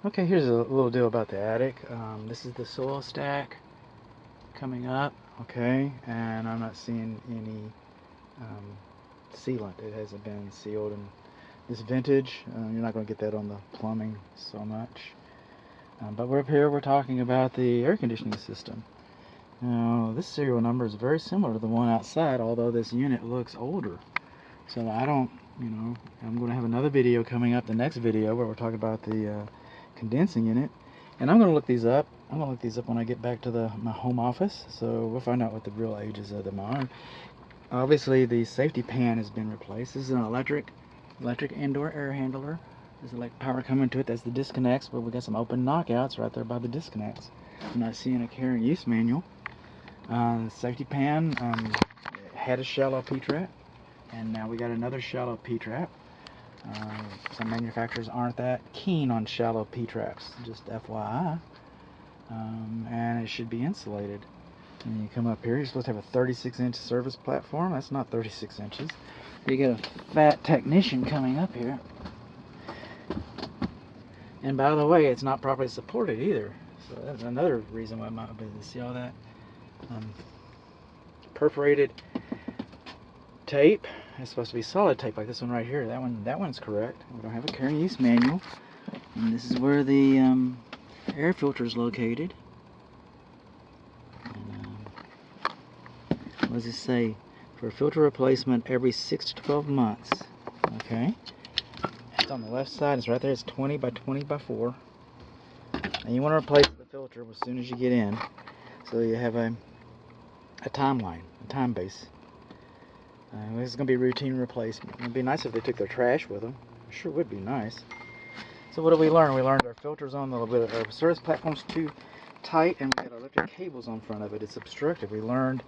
Okay, here's a little deal about the attic. This is the soil stack coming up, okay, and I'm not seeing any sealant. It hasn't been sealed in this vintage. You're not going to get that on the plumbing so much. But we're up here, we're talking about the air conditioning system. Now, this serial number is very similar to the one outside, although this unit looks older. So I don't, I'm going to have another video coming up, the next video, where we're talking about the condensing unit. And I'm going to look these up. I'm going to look these up when I get back to my home office. So we'll find out what the real ages of them are. Obviously, the safety pan has been replaced. This is an electric indoor air handler. There's electric power coming to it. That's the disconnects, but we got some open knockouts right there by the disconnects. I'm not seeing a care and use manual. The safety pan had a shallow P-trap, and now we got another shallow P-trap. Some manufacturers aren't that keen on shallow P-traps, just FYI. And it should be insulated. And you come up here, you're supposed to have a 36-inch service platform. That's not 36 inches. You get a fat technician coming up here. And by the way, it's not properly supported either. So that's another reason why I might be able to see all that. Perforated tape. It's supposed to be solid tape like this one right here. That one's correct. We don't have a care and use manual. And this is where the air filter is located. And, what does it say? For filter replacement every 6 to 12 months. Okay. It's on the left side. It's right there. It's 20 by 20 by 4. And you want to replace the filter as soon as you get in. So you have a timeline, a time base. This is going to be routine replacement. It would be nice if they took their trash with them. It sure would be nice. So what did we learn? We learned our filter's on a little bit, our service platform's too tight, and we got electric cables on front of it. It's obstructive. We learned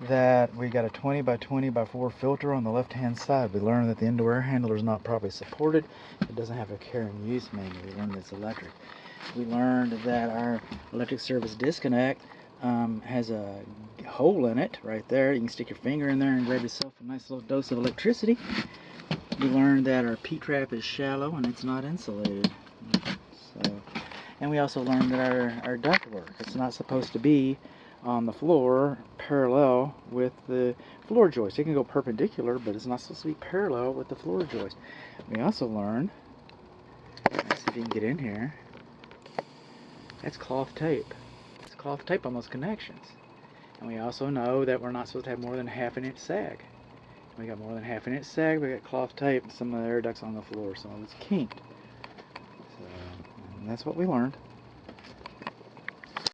that we got a 20 by 20 by 4 filter on the left-hand side. We learned that the indoor air handler is not properly supported. It doesn't have a care and use manual. We learned it's electric. We learned that our electric service disconnect has a hole in it right there. You can stick your finger in there and grab yourself a nice little dose of electricity. We learned that our P-trap is shallow and it's not insulated. And we also learned that our ductwork, it's not supposed to be on the floor parallel with the floor joist. It can go perpendicular, but it's not supposed to be parallel with the floor joist. We also learned, let's see if you can get in here, that's cloth tape. It's cloth tape on those connections. And we also know that we're not supposed to have more than 1/2 inch sag. We got more than 1/2 inch sag, we got cloth tape, and some of the air ducts on the floor, so it's kinked. So, and that's what we learned.